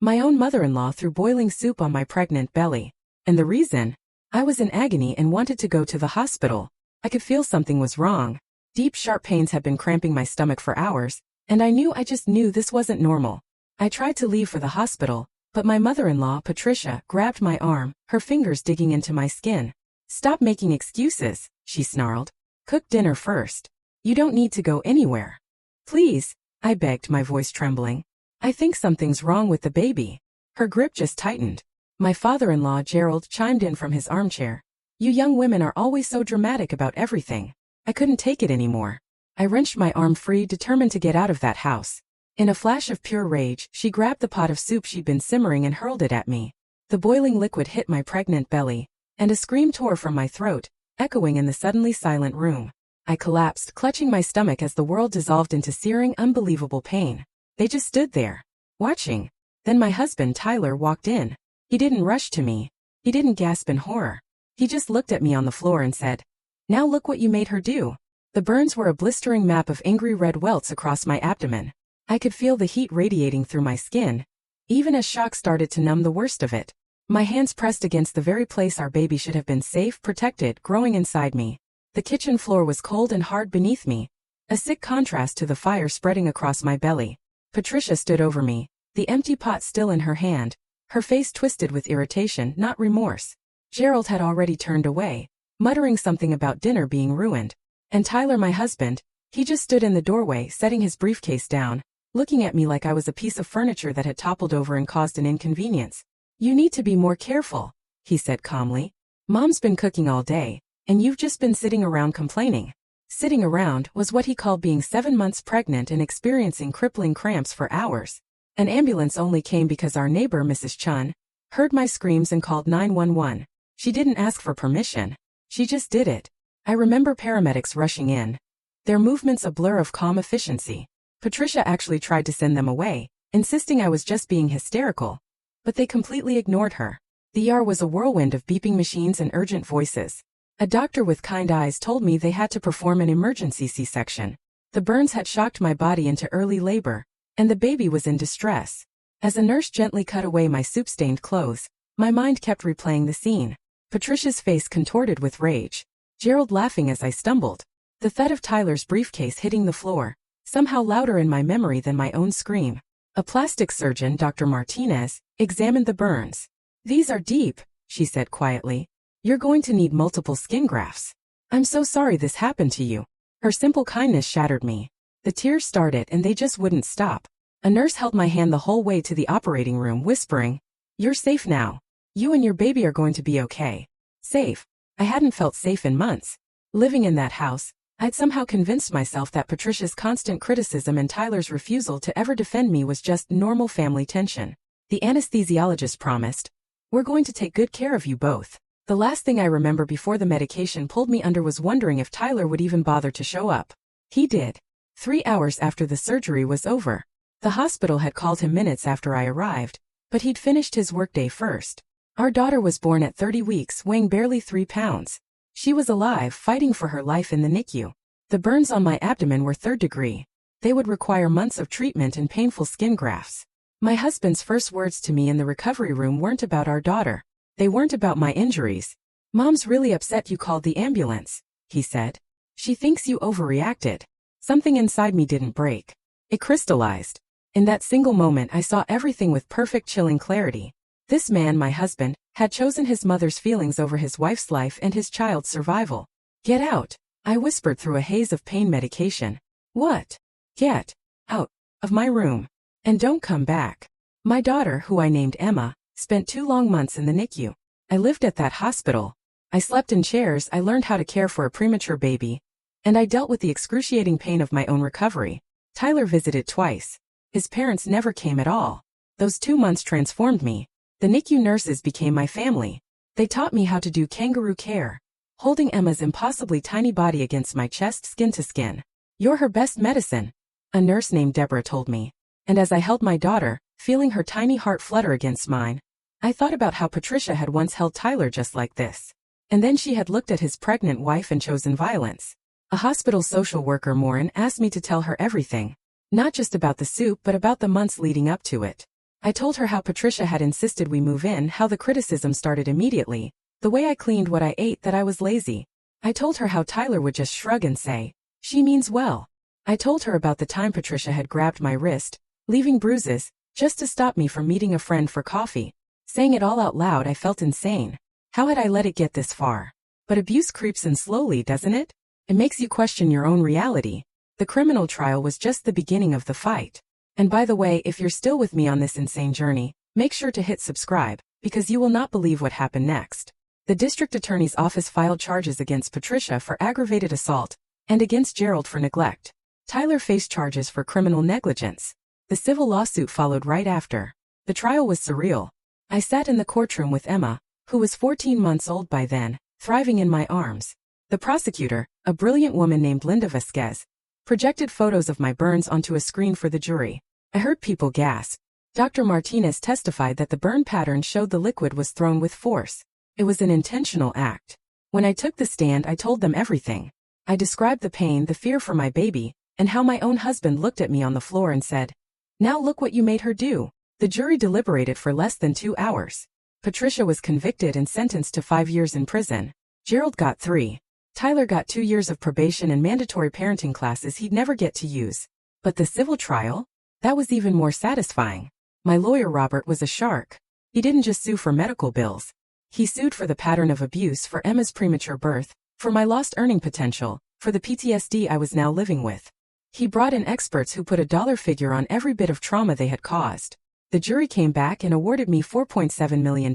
My own mother-in-law threw boiling soup on my pregnant belly. And the reason? I was in agony and wanted to go to the hospital. I could feel something was wrong. Deep, sharp pains had been cramping my stomach for hours, and I just knew this wasn't normal. I tried to leave for the hospital, but my mother-in-law, Patricia, grabbed my arm, her fingers digging into my skin. "Stop making excuses," she snarled. "Cook dinner first. You don't need to go anywhere." "Please," I begged, my voice trembling. "I think something's wrong with the baby." Her grip just tightened. My father-in-law, Gerald, chimed in from his armchair. "You young women are always so dramatic about everything." I couldn't take it anymore. I wrenched my arm free, determined to get out of that house. In a flash of pure rage, she grabbed the pot of soup she'd been simmering and hurled it at me. The boiling liquid hit my pregnant belly, and a scream tore from my throat, echoing in the suddenly silent room. I collapsed, clutching my stomach as the world dissolved into searing, unbelievable pain. They just stood there, watching. Then my husband, Tyler, walked in. He didn't rush to me. He didn't gasp in horror. He just looked at me on the floor and said, "Now look what you made her do." The burns were a blistering map of angry red welts across my abdomen. I could feel the heat radiating through my skin, even as shock started to numb the worst of it. My hands pressed against the very place our baby should have been safe, protected, growing inside me. The kitchen floor was cold and hard beneath me, a sick contrast to the fire spreading across my belly. Patricia stood over me, the empty pot still in her hand, her face twisted with irritation, not remorse. Gerald had already turned away, muttering something about dinner being ruined. And Tyler, my husband, he just stood in the doorway, setting his briefcase down, looking at me like I was a piece of furniture that had toppled over and caused an inconvenience. "You need to be more careful," he said calmly. "Mom's been cooking all day, and you've just been sitting around complaining." Sitting around was what he called being 7 months pregnant and experiencing crippling cramps for hours. An ambulance only came because our neighbor, Mrs. Chun, heard my screams and called 911. She didn't ask for permission. She just did it. I remember paramedics rushing in, their movements a blur of calm efficiency. Patricia actually tried to send them away, insisting I was just being hysterical. But they completely ignored her. The ER was a whirlwind of beeping machines and urgent voices. A doctor with kind eyes told me they had to perform an emergency C-section. The burns had shocked my body into early labor, and the baby was in distress. As a nurse gently cut away my soup-stained clothes, my mind kept replaying the scene. Patricia's face contorted with rage. Gerald laughing as I stumbled. The thud of Tyler's briefcase hitting the floor, somehow louder in my memory than my own scream. A plastic surgeon, Dr. Martinez, examined the burns. "These are deep," she said quietly. "You're going to need multiple skin grafts. I'm so sorry this happened to you." Her simple kindness shattered me. The tears started and they just wouldn't stop. A nurse held my hand the whole way to the operating room, whispering, "You're safe now. You and your baby are going to be okay." Safe. I hadn't felt safe in months. Living in that house, I'd somehow convinced myself that Patricia's constant criticism and Tyler's refusal to ever defend me was just normal family tension. The anesthesiologist promised, "We're going to take good care of you both." The last thing I remember before the medication pulled me under was wondering if Tyler would even bother to show up. He did. 3 hours after the surgery was over. The hospital had called him minutes after I arrived, but he'd finished his workday first. Our daughter was born at 30 weeks, weighing barely 3 pounds. She was alive, fighting for her life in the NICU. The burns on my abdomen were 3rd degree. They would require months of treatment and painful skin grafts. My husband's first words to me in the recovery room weren't about our daughter. They weren't about my injuries. "Mom's really upset you called the ambulance," he said. "She thinks you overreacted." Something inside me didn't break. It crystallized. In that single moment I saw everything with perfect, chilling clarity. This man, my husband, had chosen his mother's feelings over his wife's life and his child's survival. "Get out," I whispered through a haze of pain medication. "What?" "Get out of my room. And don't come back." My daughter, who I named Emma, spent 2 long months in the NICU. I lived at that hospital. I slept in chairs, I learned how to care for a premature baby, and I dealt with the excruciating pain of my own recovery. Tyler visited twice. His parents never came at all. Those 2 months transformed me. The NICU nurses became my family. They taught me how to do kangaroo care, holding Emma's impossibly tiny body against my chest, skin to skin. "You're her best medicine," a nurse named Deborah told me. And as I held my daughter, feeling her tiny heart flutter against mine, I thought about how Patricia had once held Tyler just like this. And then she had looked at his pregnant wife and chosen violence. A hospital social worker, Morin, asked me to tell her everything. Not just about the soup but about the months leading up to it. I told her how Patricia had insisted we move in, how the criticism started immediately, the way I cleaned what I ate, that I was lazy. I told her how Tyler would just shrug and say, "She means well." I told her about the time Patricia had grabbed my wrist, leaving bruises, just to stop me from meeting a friend for coffee. Saying it all out loud, I felt insane. How had I let it get this far? But abuse creeps in slowly, doesn't it? It makes you question your own reality. The criminal trial was just the beginning of the fight. And by the way, if you're still with me on this insane journey, make sure to hit subscribe, because you will not believe what happened next. The district attorney's office filed charges against Patricia for aggravated assault and against Gerald for neglect. Tyler faced charges for criminal negligence. The civil lawsuit followed right after. The trial was surreal. I sat in the courtroom with Emma, who was 14 months old by then, thriving in my arms. The prosecutor, a brilliant woman named Linda Vasquez, projected photos of my burns onto a screen for the jury. I heard people gasp. Dr. Martinez testified that the burn pattern showed the liquid was thrown with force. It was an intentional act. When I took the stand, I told them everything. I described the pain, the fear for my baby, and how my own husband looked at me on the floor and said, "Now look what you made her do." The jury deliberated for less than 2 hours. Patricia was convicted and sentenced to 5 years in prison. Gerald got 3. Tyler got 2 years of probation and mandatory parenting classes he'd never get to use. But the civil trial? That was even more satisfying. My lawyer Robert was a shark. He didn't just sue for medical bills. He sued for the pattern of abuse, for Emma's premature birth, for my lost earning potential, for the PTSD I was now living with. He brought in experts who put a dollar figure on every bit of trauma they had caused. The jury came back and awarded me $4.7 million.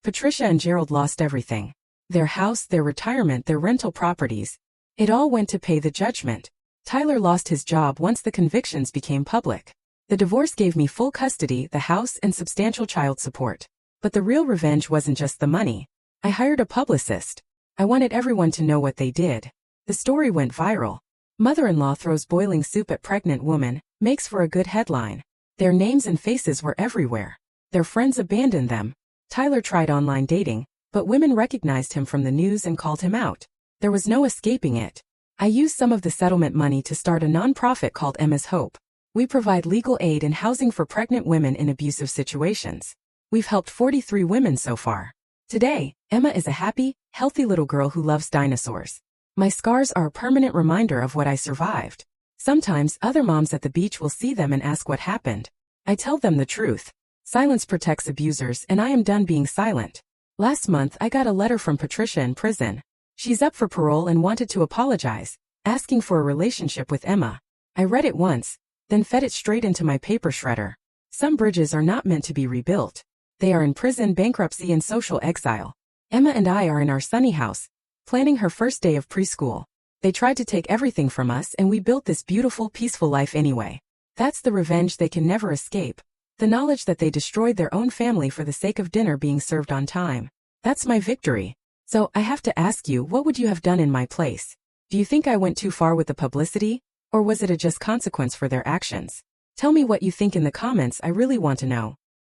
Patricia and Gerald lost everything. Their house, their retirement, their rental properties. It all went to pay the judgment. Tyler lost his job once the convictions became public. The divorce gave me full custody, the house, and substantial child support. But the real revenge wasn't just the money. I hired a publicist. I wanted everyone to know what they did. The story went viral. Mother-in-law throws boiling soup at pregnant woman, makes for a good headline. Their names and faces were everywhere. Their friends abandoned them. Tyler tried online dating, but women recognized him from the news and called him out. There was no escaping it. I used some of the settlement money to start a nonprofit called Emma's Hope. We provide legal aid and housing for pregnant women in abusive situations. We've helped 43 women so far. Today, Emma is a happy, healthy little girl who loves dinosaurs. My scars are a permanent reminder of what I survived. Sometimes other moms at the beach will see them and ask what happened. I tell them the truth. Silence protects abusers, and I am done being silent. Last month I got a letter from Patricia in prison. She's up for parole and wanted to apologize, asking for a relationship with Emma. I read it once, then fed it straight into my paper shredder. Some bridges are not meant to be rebuilt. They are in prison, bankruptcy, and social exile. Emma and I are in our sunny house, planning her first day of preschool. They tried to take everything from us, and we built this beautiful, peaceful life anyway. That's the revenge they can never escape. The knowledge that they destroyed their own family for the sake of dinner being served on time. That's my victory. So I have to ask you, what would you have done in my place? Do you think I went too far with the publicity? Or was it a just consequence for their actions? Tell me what you think in the comments. I really want to know.